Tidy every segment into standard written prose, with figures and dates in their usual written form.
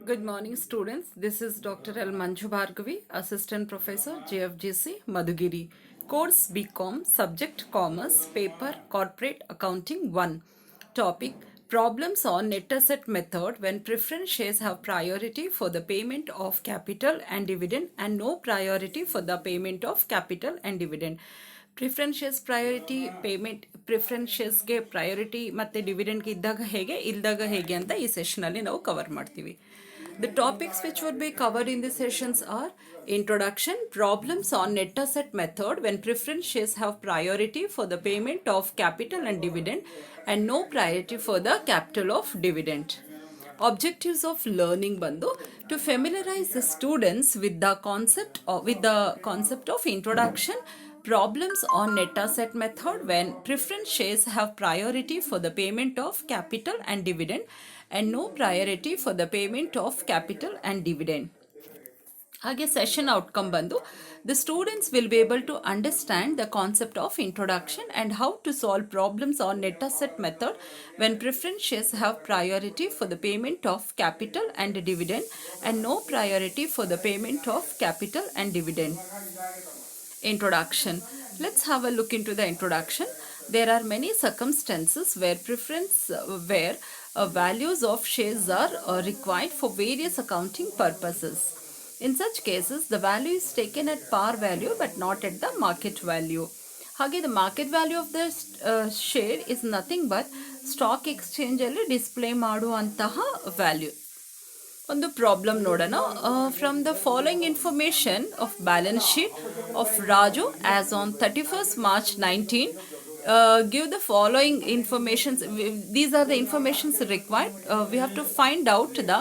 Good morning, students. This is Dr. L. Manju Bhargavi, Assistant Professor, JFGC, Madhugiri. Course BCom, Subject Commerce, Paper Corporate Accounting 1. Topic Problems on net asset method when preference shares have priority for the payment of capital and dividend and no priority for the payment of capital and dividend. Preference shares priority payment preference ಶೇರ್ಸ್ಗೆ priority ಮತ್ತು ಡಿವಿಡೆಂಡ್ಗೆ ಇದ್ದಾಗ ಹೇಗೆ ಇಲ್ದಾಗ ಹೇಗೆ ಅಂತ ಈ ಸೆಷನಲ್ಲಿ ನಾವು ಕವರ್ ಮಾಡ್ತೀವಿ. The topics which would be covered in the sessions are introduction, problems on net asset method when preference shares have priority for the payment of capital and dividend and no priority for the capital of dividend. Objectives of learning bandu to familiarize the students with the concept of introduction, problems on net asset method when preference shares have priority for the payment of capital and dividend and no priority for the payment of capital and dividend. ಹಾಗೆ session outcome ಬಂದು the students will be able to understand the concept of introduction and how to solve problems on net asset method when preference shares have priority for the payment of capital and dividend and no priority for the payment of capital and dividend. Introduction. Let's have a look into the introduction. There are many circumstances where values of shares are required for various accounting purposes. In such cases, the value is taken at par value but not at the market value. Hage the market value of the share is nothing but stock exchange alli display ಮಾಡುವಂತಹ value. On the problem ನೋಡೋಣ. From the following information of balance sheet of Raju as on 31st March 19, give the following information. These are the informations required. We have to find out the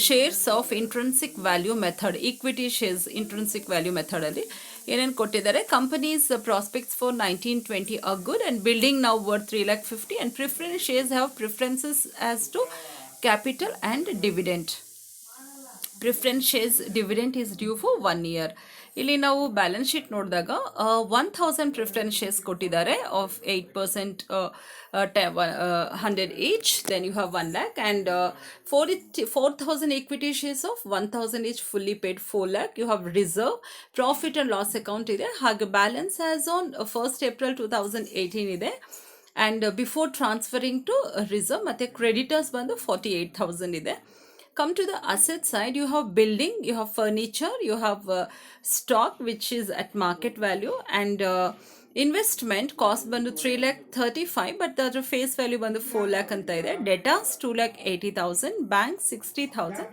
shares of intrinsic value method, equity shares intrinsic value method ಅಲ್ಲಿ ಏನೇನು ಕೊಟ್ಟಿದ್ದಾರೆ. Companies prospects for 1920 are good and building now worth 3,50,000 and preference shares have preferences as to capital and dividend. Preference shares dividend is due for 1 year. ಇಲ್ಲಿ ನಾವು balance sheet ನೋಡಿದಾಗ 1,000 preference shares ಕೊಟ್ಟಿದ್ದಾರೆ of 8%, 100 each. Then you have 1 lakh and 4,000 equity shares of 1,000 each fully paid 4 lakh. You have reserve, profit and loss account ಇದೆ. ಹಾಗೆ balance as on 1st April 2018 ಇದೆ. And before transferring to reserve ಮತ್ತೆ creditors ಬಂದು 48,000 ಇದೆ. Come to the asset side, you have building, you have furniture, you have stock which is at market value and investment cost bandu 3,35,000 but the face value bandu 4 lakh anta ide. Debtors 2,80,000, bank 60,000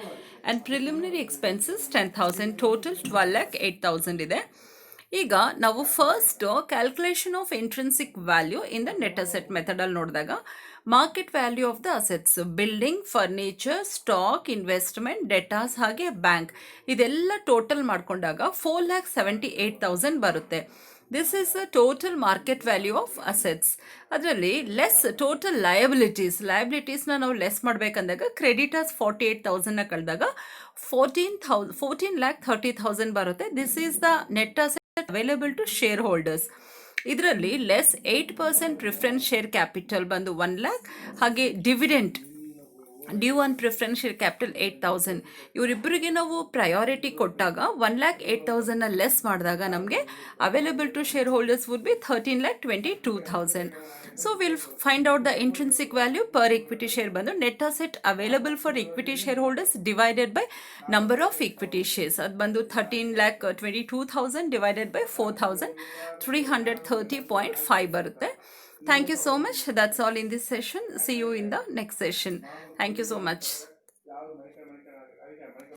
and preliminary expenses 10,000, total 12,08,000 ide. ಈಗ ನಾವು first calculation of intrinsic value in the net asset method ಅಲ್ಲಿ ನೋಡಿದಾಗ market value of the assets building, furniture, stock, investment, debtors ಹಾಗೆ bank ಇದೆಲ್ಲ total ಮಾಡ್ಕೊಂಡಾಗ 4,78,000 ಬರುತ್ತೆ. This is the total market value of assets. ಅದರಲ್ಲಿ less total ಲಯಬಿಲಿಟೀಸ್ನ ನಾವು less ಮಾಡಬೇಕಂದಾಗ ಕ್ರೆಡಿಟರ್ಸ್ 48,000ನ ಕಳೆದಾಗ 14,30,000 ಬರುತ್ತೆ. This is the net asset available to shareholders. ಇದರಲ್ಲಿ ಲೆಸ್ 8% ಪ್ರಿಫರೆನ್ಸ್ ಶೇರ್ ಕ್ಯಾಪಿಟಲ್ ಬಂದು 1 lakh ಹಾಗೆ dividend due on preference share capital 8,000. ಇವರಿಬ್ಬರಿಗೆ ನಾವು ಪ್ರಯಾರಿಟಿ ಕೊಟ್ಟಾಗ 1,08,000ನ ಲೆಸ್ ಮಾಡಿದಾಗ ನಮಗೆ available to shareholders would be 13,22,000. So will find out the intrinsic value per equity share ಬಂದು net asset available for equity shareholders divided by number of equity shares. ಅದು ಬಂದು 13,22,000 divided by 4,330.5 ಬರುತ್ತೆ. Thank you so much. That's all in this session. See you in the next session. Thank you so much.